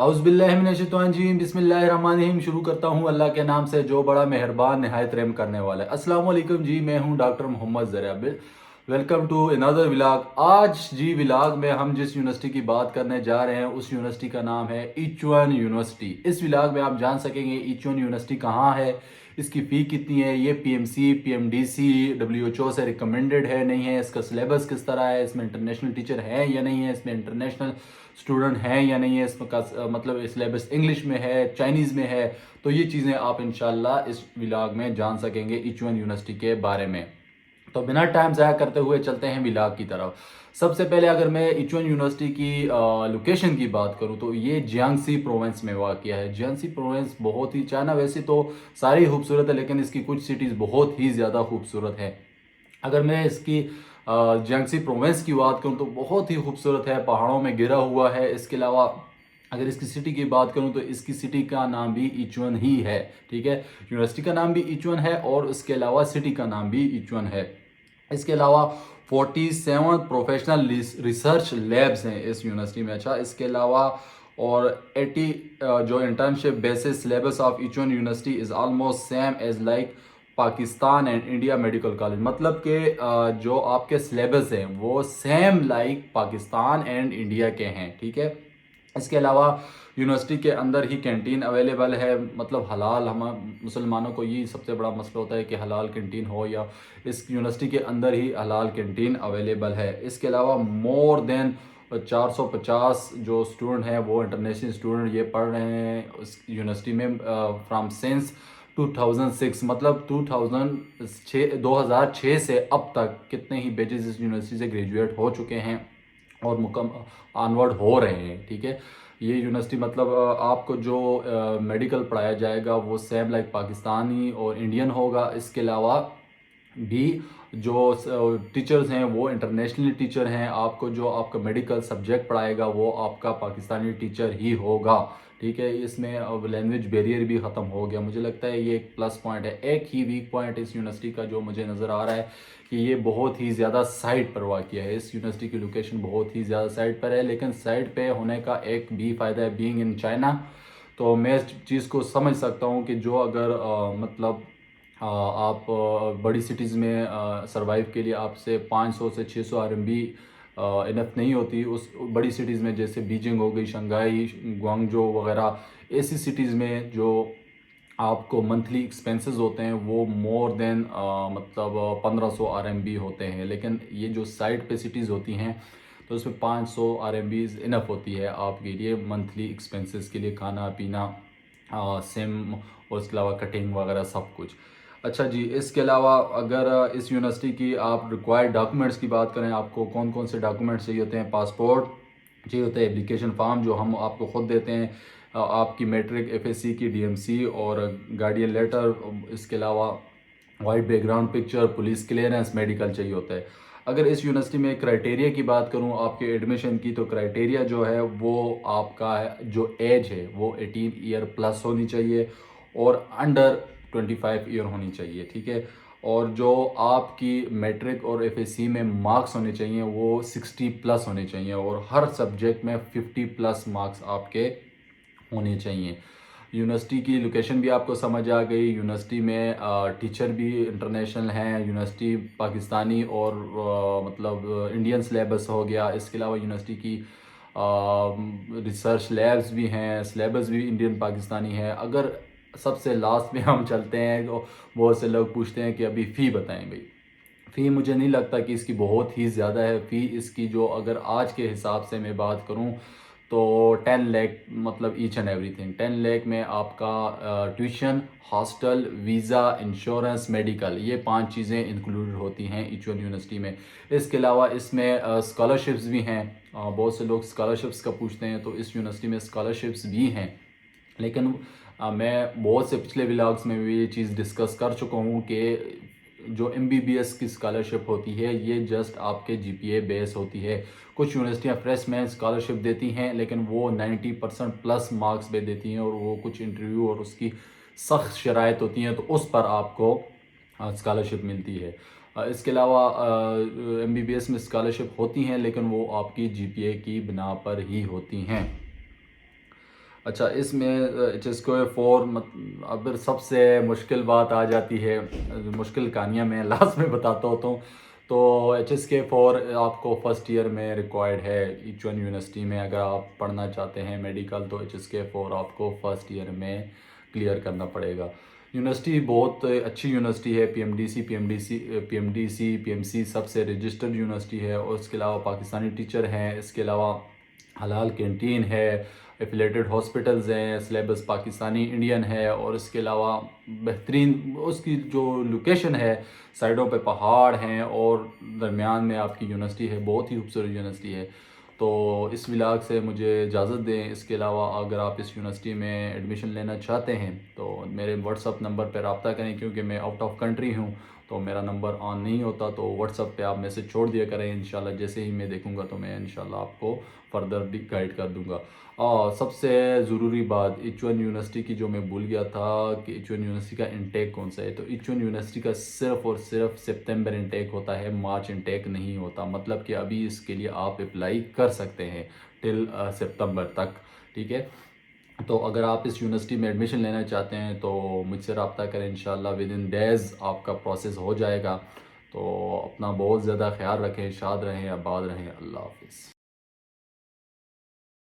औज़ुबिल्लाहिमिनश्शैतानिर्रजीम बिस्मिल्लाहिर्रहमानिर्रहीम। शुरू करता हूँ अल्लाह के नाम से जो बड़ा मेहरबान नहायत रहम करने वाला है। अस्सलाम वालेकुम जी, मैं हूँ doctor Mohammad Zariya. Welcome to another vlog. आज जी व्लॉग में हम जिस यूनिवर्सिटी की बात करने जा रहे हैं उस यूनिवर्सिटी का नाम है इचुएन यूनिवर्सिटी। इस व्लॉग में आप जान सकेंगे इचुएन यूनिवर्सिटी कहाँ है, इसकी फ़ी कितनी है, ये पीएमसी पीएमडीसी डब्ल्यूएचओ से रिकमेंडेड है नहीं है, इसका सिलेबस किस तरह है, इसमें इंटरनेशनल टीचर हैं या नहीं है, इसमें इंटरनेशनल स्टूडेंट हैं या नहीं है, इसमें का मतलब सिलेबस इंग्लिश में है, चाइनीज़ में है। तो ये चीज़ें आप इंशाल्लाह इस व्लॉग में जान सकेंगे इचुएन यूनिवर्सिटी के बारे में। तो बिना टाइम ज़ाया करते हुए चलते हैं व्लॉग की तरफ। सबसे पहले अगर मैं इचुएन यूनिवर्सिटी की लोकेशन की बात करूं तो ये जियांगसी प्रोविंस में वाक़या है। जियांगसी प्रोविंस बहुत ही, चाइना वैसे तो सारी खूबसूरत है लेकिन इसकी कुछ सिटीज़ बहुत ही ज़्यादा खूबसूरत है। अगर मैं इसकी जियांगसी प्रोविंस की बात करूं तो बहुत ही खूबसूरत है, पहाड़ों में घिरा हुआ है। इसके अलावा अगर इसकी सिटी की बात करूं तो इसकी सिटी का नाम भी इचुएन ही है। ठीक है, यूनिवर्सिटी का नाम भी इचुएन है और उसके अलावा सिटी का नाम भी इचुएन है। इसके अलावा 47 प्रोफेशनल रिसर्च लैब्स हैं इस यूनिवर्सिटी में। अच्छा, इसके अलावा और 80 जो इंटर्नशिप बेसिस सिलेबस ऑफ इचुएन university is almost same as like Pakistan and India medical college. मतलब कि जो आपके सिलेबस हैं वो same like Pakistan and India के हैं। ठीक है, इसके अलावा यूनिवर्सिटी के अंदर ही कैंटीन अवेलेबल है। मतलब हलाल, हम मुसलमानों को ये सबसे बड़ा मसला होता है कि हलाल कैंटीन हो, या इस यूनिवर्सिटी के अंदर ही हलाल कैंटीन अवेलेबल है। इसके अलावा मोर देन 450 जो स्टूडेंट हैं वो इंटरनेशनल स्टूडेंट ये पढ़ रहे हैं उस यूनिवर्सिटी में फ्राम सिंस 2006। मतलब 2006 से अब तक कितने ही बैचेस इस यूनिवर्सिटी से ग्रेजुएट हो चुके हैं और ऑनवर्ड हो रहे हैं। ठीक है, ये यूनिवर्सिटी मतलब आपको जो मेडिकल पढ़ाया जाएगा वो सेम लाइक पाकिस्तानी और इंडियन होगा। इसके अलावा भी जो टीचर्स हैं वो इंटरनेशनल टीचर हैं। आपको जो आपका मेडिकल सब्जेक्ट पढ़ाएगा वो आपका पाकिस्तानी टीचर ही होगा। ठीक है, इसमें अब लैंग्वेज बैरियर भी ख़त्म हो गया। मुझे लगता है ये एक प्लस पॉइंट है। एक ही वीक पॉइंट इस यूनिवर्सिटी का जो मुझे नज़र आ रहा है कि ये बहुत ही ज़्यादा साइड पर वाक़या है। इस यूनिवर्सिटी की लोकेशन बहुत ही ज़्यादा साइड पर है, लेकिन साइड पे होने का एक भी फ़ायदा है, बीइंग इन चाइना। तो मैं इस चीज़ को समझ सकता हूँ कि जो अगर मतलब आप बड़ी सिटीज़ में सरवाइव के लिए आपसे 500 से 600 आरएमबी इनफ नहीं होती। उस बड़ी सिटीज़ में जैसे बीजिंग हो गई, शंघाई, ग्वांगजो वगैरह, ऐसी सिटीज़ में जो आपको मंथली एक्सपेंसेस होते हैं वो मोर देन मतलब 1500 आरएमबी होते हैं। लेकिन ये जो साइड पे सिटीज़ होती हैं तो उसमें 500 आरएमबीज इनफ होती है आपके लिए मंथली एक्सपेंसेस के लिए, खाना पीना, सिम और इसके अलावा कटिंग वगैरह सब कुछ। अच्छा जी, इसके अलावा अगर इस यूनिवर्सिटी की आप रिक्वायर्ड डॉक्यूमेंट्स की बात करें, आपको कौन कौन से डॉक्यूमेंट्स चाहिए होते हैं? पासपोर्ट चाहिए होता है, एप्लीकेशन फॉर्म जो हम आपको ख़ुद देते हैं, आपकी मैट्रिक एफएससी की डीएमसी और गार्डियन लेटर, इसके अलावा white background picture, police clearance, medical चाहिए होता है। अगर इस यूनिवर्सिटी में क्राइटेरिया की बात करूं आपके एडमिशन की, तो क्राइटेरिया जो है वो आपका जो एज है वो 18 ईयर प्लस होनी चाहिए और अंडर 25 ईयर होनी चाहिए। ठीक है, और जो आपकी मैट्रिक और एफएससी में मार्क्स होने चाहिए वो 60 प्लस होने चाहिए और हर सब्जेक्ट में 50 प्लस मार्क्स आपके होने चाहिए। यूनिवर्सिटी की लोकेशन भी आपको समझ आ गई। यूनिवर्सिटी में टीचर भी इंटरनेशनल हैं। यूनिवर्सिटी पाकिस्तानी और मतलब इंडियन सिलेबस हो गया। इसके अलावा यूनिवर्सिटी की रिसर्च लैब्स भी हैं, सिलेबस भी इंडियन पाकिस्तानी है। अगर सबसे लास्ट में हम चलते हैं तो बहुत से लोग पूछते हैं कि अभी फ़ी बताएं भाई। फ़ी मुझे नहीं लगता कि इसकी बहुत ही ज़्यादा है। फ़ी इसकी जो अगर आज के हिसाब से मैं बात करूं तो 10 लाख, मतलब ईच एंड एवरीथिंग 10 लाख में आपका tuition, hostel, visa, insurance, medical, ये 5 चीज़ें इंक्लूडेड होती हैं इचुएन यूनिवर्सिटी में। इसके अलावा इसमें स्कॉलरशिप्स भी हैं। बहुत से लोग स्कॉलरशिप्स का पूछते हैं, तो इस यूनिवर्सिटी में स्कॉलरशिप्स भी हैं। लेकिन मैं बहुत से पिछले व्लॉग्स में भी ये चीज़ डिस्कस कर चुका हूँ कि जो एमबीबीएस की स्कॉलरशिप होती है ये जस्ट आपके जीपीए बेस होती है। कुछ यूनिवर्सिटियाँ फ्रेशमैन स्कॉलरशिप देती हैं लेकिन वो 90% प्लस मार्क्स पे देती हैं और वो कुछ इंटरव्यू और उसकी सख्त शराइत होती हैं तो उस पर आपको स्कॉलरशिप मिलती है। इसके अलावा एमबीबीएस में स्कॉलरशिप होती हैं लेकिन वो आपकी जीपीए की बिना पर ही होती हैं। اچھا اس میں جس کو فور اب سب سے مشکل بات آ جاتی ہے، مشکل کہانیاں میں لاسٹ میں بتاتا ہوتا ہوں. تو HSK4 آپ کو فرسٹ ایئر میں ریکوائرڈ ہے ایچ ون یونیورسٹی میں. اگر آپ پڑھنا چاہتے ہیں میڈیکل تو HSK4 آپ کو فرسٹ ایئر میں کلیئر کرنا پڑے گا. یونیورسٹی بہت اچھی یونیورسٹی ہے، PMDC سب سے رجسٹرڈ یونیورسٹی ہے. اور اس کے علاوہ پاکستانی ٹیچر ہیں، اس کے علاوہ حلال کینٹین ہے، ایفیلیٹڈ ہاسپٹلز ہیں، سلیبس پاکستانی انڈین ہے. اور اس کے علاوہ بہترین اس کی جو لوکیشن ہے، سائڈوں پہ پہاڑ ہیں اور درمیان میں آپ کی یونیورسٹی ہے، بہت ہی خوبصورت یونیورسٹی ہے. تو اس ولاگ سے مجھے اجازت دیں. اس کے علاوہ اگر آپ اس یونیورسٹی میں ایڈمیشن لینا چاہتے ہیں تو میرے واٹس اپ نمبر پہ رابطہ کریں، کیونکہ میں آؤٹ آف کنٹری ہوں تو میرا نمبر آن نہیں ہوتا. تو واٹس اپ پہ آپ میسج چھوڑ دیا کریں، انشاءاللہ جیسے ہی میں دیکھوں گا تو میں انشاءاللہ آپ کو فردر گائیڈ کر دوں گا. اور سب سے ضروری بات ایچ ون یونیورسٹی کی جو میں بھول گیا تھا کہ ایچ ون یونیورسٹی کا انٹیک کون سا ہے. تو ایچ ون یونیورسٹی کا صرف اور صرف سپتمبر انٹیک ہوتا ہے، مارچ انٹیک نہیں ہوتا. مطلب کہ ابھی اس کے لیے آپ اپلائی کر سکتے ہیں ٹل سپتمبر تک، ٹھیک ہے. تو اگر آپ اس یونیورسٹی میں ایڈمیشن لینا چاہتے ہیں تو مجھ سے رابطہ کریں، انشاءاللہ ود ان ڈیز آپ کا پروسیس ہو جائے گا. تو اپنا بہت زیادہ خیال رکھیں، شاد رہیں، آباد رہیں. اللہ حافظ.